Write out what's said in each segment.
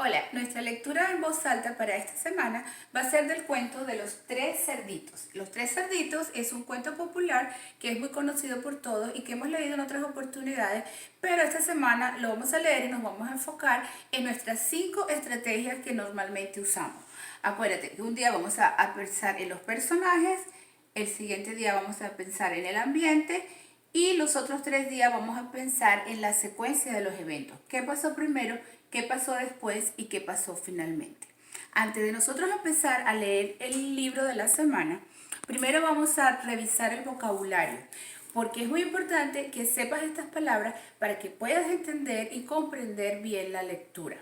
Hola, nuestra lectura en voz alta para esta semana va a ser del cuento de los tres cerditos. Los tres cerditos es un cuento popular que es muy conocido por todos y que hemos leído en otras oportunidades, pero esta semana lo vamos a leer y nos vamos a enfocar en nuestras 5 estrategias que normalmente usamos. Acuérdate que un día vamos a pensar en los personajes, el siguiente día vamos a pensar en el ambiente y los otros 3 días vamos a pensar en la secuencia de los eventos. ¿Qué pasó primero? ¿Qué pasó después? ¿Y qué pasó finalmente? Antes de nosotros empezar a leer el libro de la semana, primero vamos a revisar el vocabulario, porque es muy importante que sepas estas palabras para que puedas entender y comprender bien la lectura.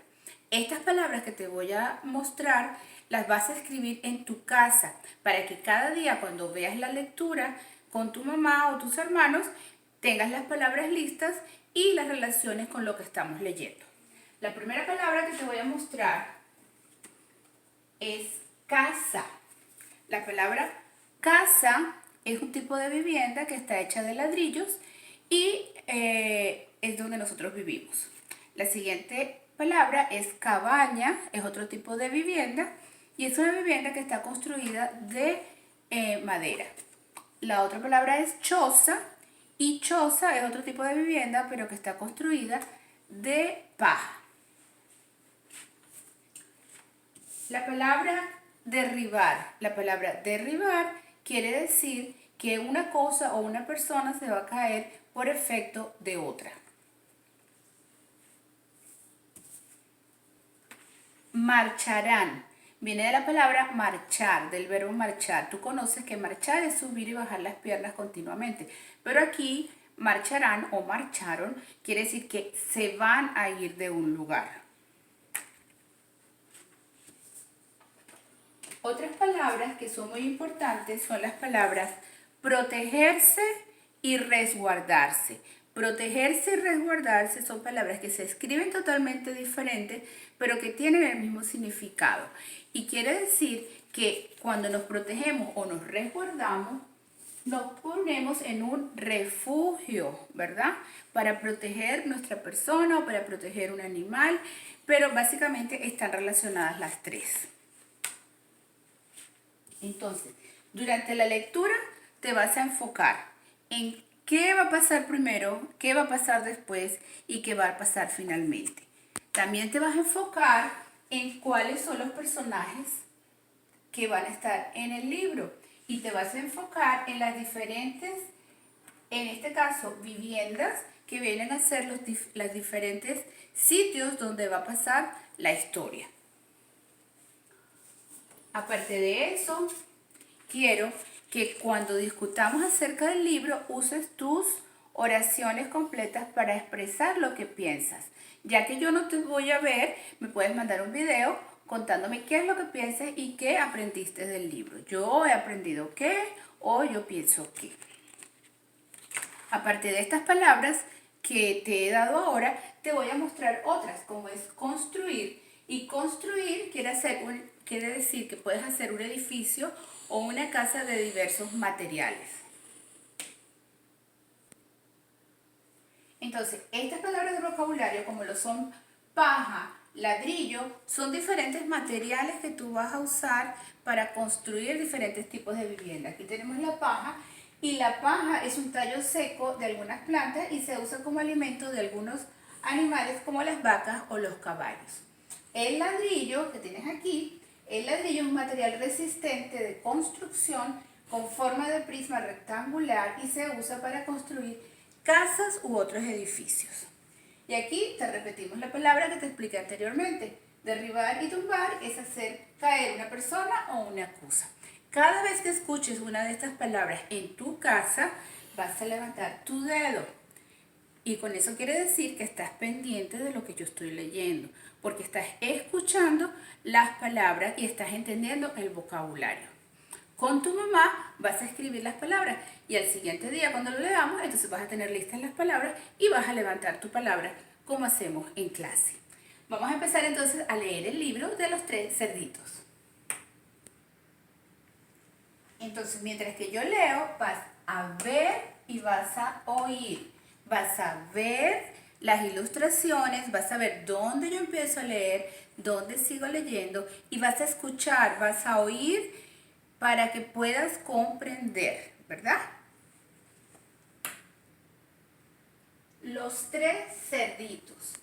Estas palabras que te voy a mostrar las vas a escribir en tu casa para que cada día cuando veas la lectura con tu mamá o tus hermanos tengas las palabras listas y las relaciones con lo que estamos leyendo. La primera palabra que te voy a mostrar es casa. La palabra casa es un tipo de vivienda que está hecha de ladrillos y es donde nosotros vivimos. La siguiente palabra es cabaña, es otro tipo de vivienda y es una vivienda que está construida de madera. La otra palabra es choza y choza es otro tipo de vivienda pero que está construida de paja. La palabra derribar. La palabra derribar quiere decir que una cosa o una persona se va a caer por efecto de otra. Marcharán. Viene de la palabra marchar, del verbo marchar. Tú conoces que marchar es subir y bajar las piernas continuamente. Pero aquí marcharán o marcharon quiere decir que se van a ir de un lugar. Otras palabras que son muy importantes son las palabras protegerse y resguardarse. Protegerse y resguardarse son palabras que se escriben totalmente diferentes, pero que tienen el mismo significado. Y quiere decir que cuando nos protegemos o nos resguardamos, nos ponemos en un refugio, ¿verdad? Para proteger nuestra persona o para proteger un animal, pero básicamente están relacionadas las tres. Entonces, durante la lectura te vas a enfocar en qué va a pasar primero, qué va a pasar después y qué va a pasar finalmente. También te vas a enfocar en cuáles son los personajes que van a estar en el libro y te vas a enfocar en las diferentes, en este caso, viviendas que vienen a ser los diferentes sitios donde va a pasar la historia. Aparte de eso, quiero que cuando discutamos acerca del libro uses tus oraciones completas para expresar lo que piensas. Ya que yo no te voy a ver, me puedes mandar un video contándome qué es lo que piensas y qué aprendiste del libro. Yo he aprendido qué o yo pienso qué. Aparte de estas palabras que te he dado ahora, te voy a mostrar otras, como es construir. Y construir quiere decir que puedes hacer un edificio o una casa de diversos materiales. Entonces, estas palabras de vocabulario, como lo son paja, ladrillo, son diferentes materiales que tú vas a usar para construir diferentes tipos de vivienda. Aquí tenemos la paja y la paja es un tallo seco de algunas plantas y se usa como alimento de algunos animales como las vacas o los caballos. El ladrillo que tienes aquí, el ladrillo es un material resistente de construcción con forma de prisma rectangular y se usa para construir casas u otros edificios. Y aquí te repetimos la palabra que te expliqué anteriormente. Derribar y tumbar es hacer caer una persona o una cosa. Cada vez que escuches una de estas palabras en tu casa, vas a levantar tu dedo. Y con eso quiere decir que estás pendiente de lo que yo estoy leyendo, porque estás escuchando las palabras y estás entendiendo el vocabulario. Con tu mamá vas a escribir las palabras y al siguiente día cuando lo leamos, entonces vas a tener listas las palabras y vas a levantar tu palabra como hacemos en clase. Vamos a empezar entonces a leer el libro de los tres cerditos. Entonces, mientras que yo leo, vas a ver y vas a oír. Vas a ver las ilustraciones, vas a ver dónde yo empiezo a leer, dónde sigo leyendo y vas a escuchar, vas a oír para que puedas comprender, ¿verdad? Los tres cerditos.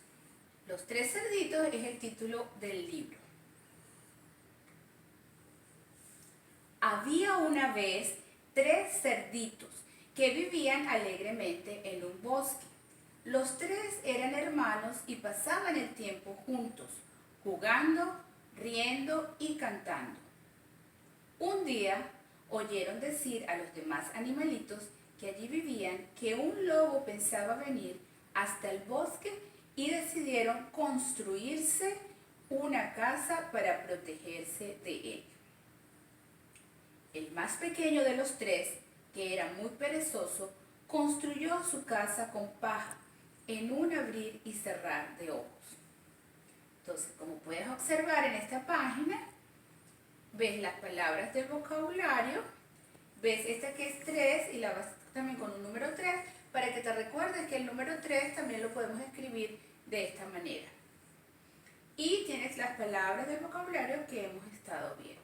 Los tres cerditos es el título del libro. Había una vez tres cerditos que vivían alegremente en un bosque. Los tres eran hermanos y pasaban el tiempo juntos, jugando, riendo y cantando. Un día oyeron decir a los demás animalitos que allí vivían que un lobo pensaba venir hasta el bosque y decidieron construirse una casa para protegerse de él. El más pequeño de los tres, que era muy perezoso, construyó su casa con paja en un abrir y cerrar de ojos. Entonces, como puedes observar en esta página, ves las palabras del vocabulario, ves esta que es 3 y la vas también con un número 3 para que te recuerdes que el número 3 también lo podemos escribir de esta manera. Y tienes las palabras del vocabulario que hemos estado viendo.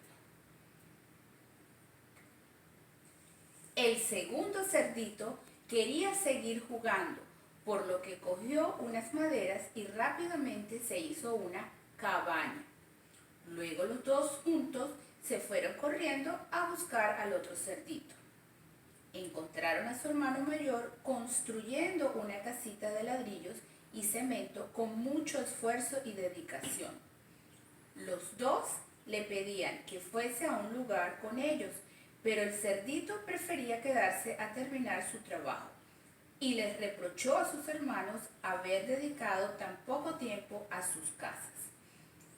El segundo cerdito quería seguir jugando, por lo que cogió unas maderas y rápidamente se hizo una cabaña. Luego los dos juntos se fueron corriendo a buscar al otro cerdito. Encontraron a su hermano mayor construyendo una casita de ladrillos y cemento con mucho esfuerzo y dedicación. Los dos le pedían que fuese a un lugar con ellos, pero el cerdito prefería quedarse a terminar su trabajo y les reprochó a sus hermanos haber dedicado tan poco tiempo a sus casas.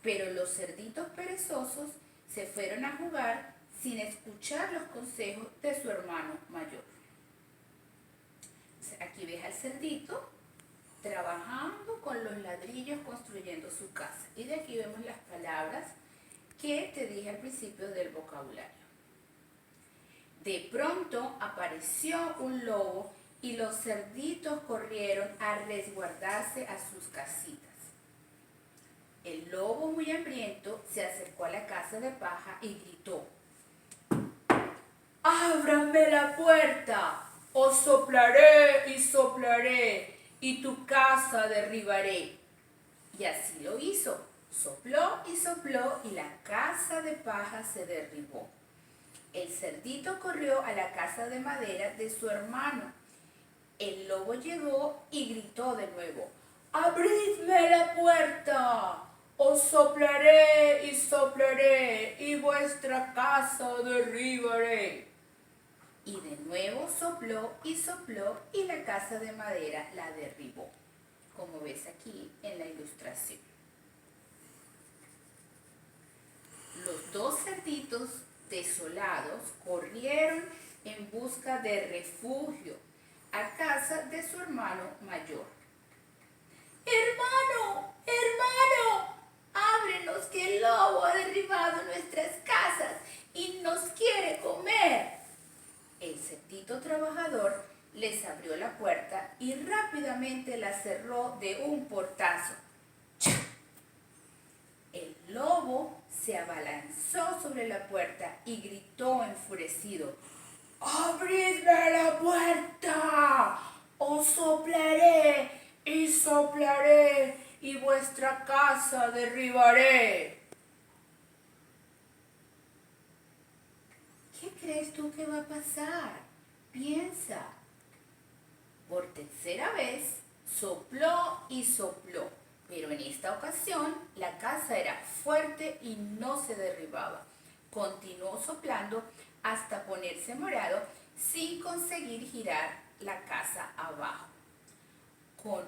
Pero los cerditos perezosos se fueron a jugar sin escuchar los consejos de su hermano mayor. Aquí ves al cerdito trabajando con los ladrillos construyendo su casa. Y de aquí vemos las palabras que te dije al principio del vocabulario. De pronto apareció un lobo y los cerditos corrieron a resguardarse a sus casitas. El lobo, muy hambriento, se acercó a la casa de paja y gritó: ¡ábranme la puerta! Os soplaré y tu casa derribaré. Y así lo hizo. Sopló y la casa de paja se derribó. El cerdito corrió a la casa de madera de su hermano. El lobo llegó y gritó de nuevo: ¡abridme la puerta! Os soplaré y vuestra casa derribaré. Y de nuevo sopló y la casa de madera la derribó, como ves aquí en la ilustración. Los dos cerditos desolados corrieron en busca de refugio a casa de su hermano mayor. ¡Hermano! ¡Hermano! ¡Ábrenos, que el lobo ha derribado nuestras casas y nos quiere comer! El cerdito trabajador les abrió la puerta y rápidamente la cerró de un portazo. ¡Cha! El lobo se abalanzó sobre la puerta y gritó enfurecido: ¡abridme la puerta! Os soplaré y vuestra casa derribaré. ¿Qué crees tú que va a pasar? Piensa. Por tercera vez sopló, pero en esta ocasión la casa era fuerte y no se derribaba. Continuó soplando hasta ponerse morado sin conseguir girar la casa abajo. Con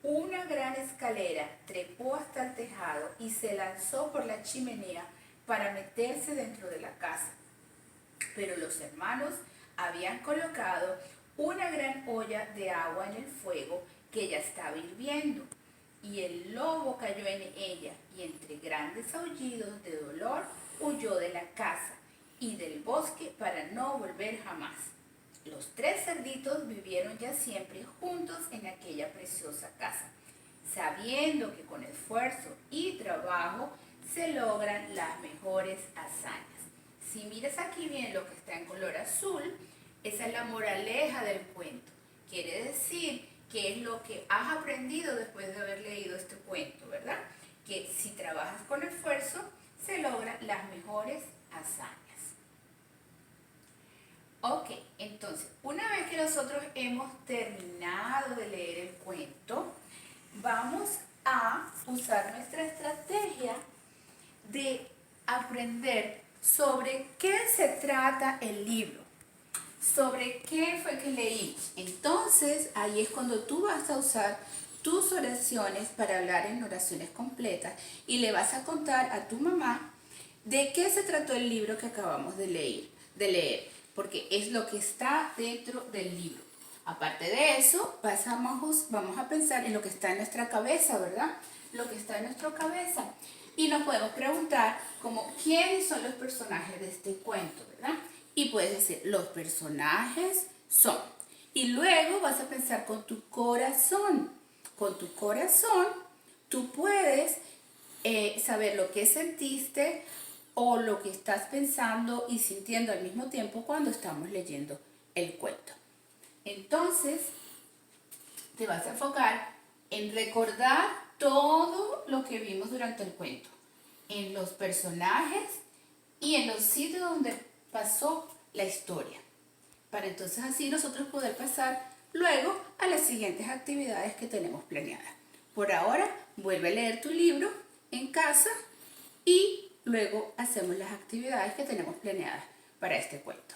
una gran escalera trepó hasta el tejado y se lanzó por la chimenea para meterse dentro de la casa. Pero los hermanos habían colocado una gran olla de agua en el fuego que ya estaba hirviendo, y el lobo cayó en ella y entre grandes aullidos de dolor huyó de la casa y del bosque para no volver jamás. los tres cerditos vivieron ya siempre juntos en aquella preciosa casa, sabiendo que con esfuerzo y trabajo se logran las mejores hazañas. Si miras aquí bien lo que está en color azul, esa es la moraleja del cuento. Quiere decir qué es lo que has aprendido después de haber leído este cuento, ¿verdad? Que si trabajas con esfuerzo, se logran las mejores hazañas. Ok, entonces, una vez que nosotros hemos terminado de leer el cuento, vamos a usar nuestra estrategia de aprender sobre qué se trata el libro, sobre qué fue que leí. Entonces, ahí es cuando tú vas a usar tus oraciones para hablar en oraciones completas y le vas a contar a tu mamá de qué se trató el libro que acabamos de leer, porque es lo que está dentro del libro. Aparte de eso, vamos a pensar en lo que está en nuestra cabeza, ¿verdad? Lo que está en nuestra cabeza. Y nos podemos preguntar como, ¿quiénes son los personajes de este cuento, verdad? Y puedes decir, los personajes son. Y luego vas a pensar con tu corazón. Con tu corazón, tú puedes saber lo que sentiste o lo que estás pensando y sintiendo al mismo tiempo cuando estamos leyendo el cuento. Entonces, te vas a enfocar en recordar todo lo que vimos durante el cuento, en los personajes y en los sitios donde pasó la historia, para entonces así nosotros poder pasar luego a las siguientes actividades que tenemos planeadas. Por ahora, vuelve a leer tu libro en casa y luego hacemos las actividades que tenemos planeadas para este cuento.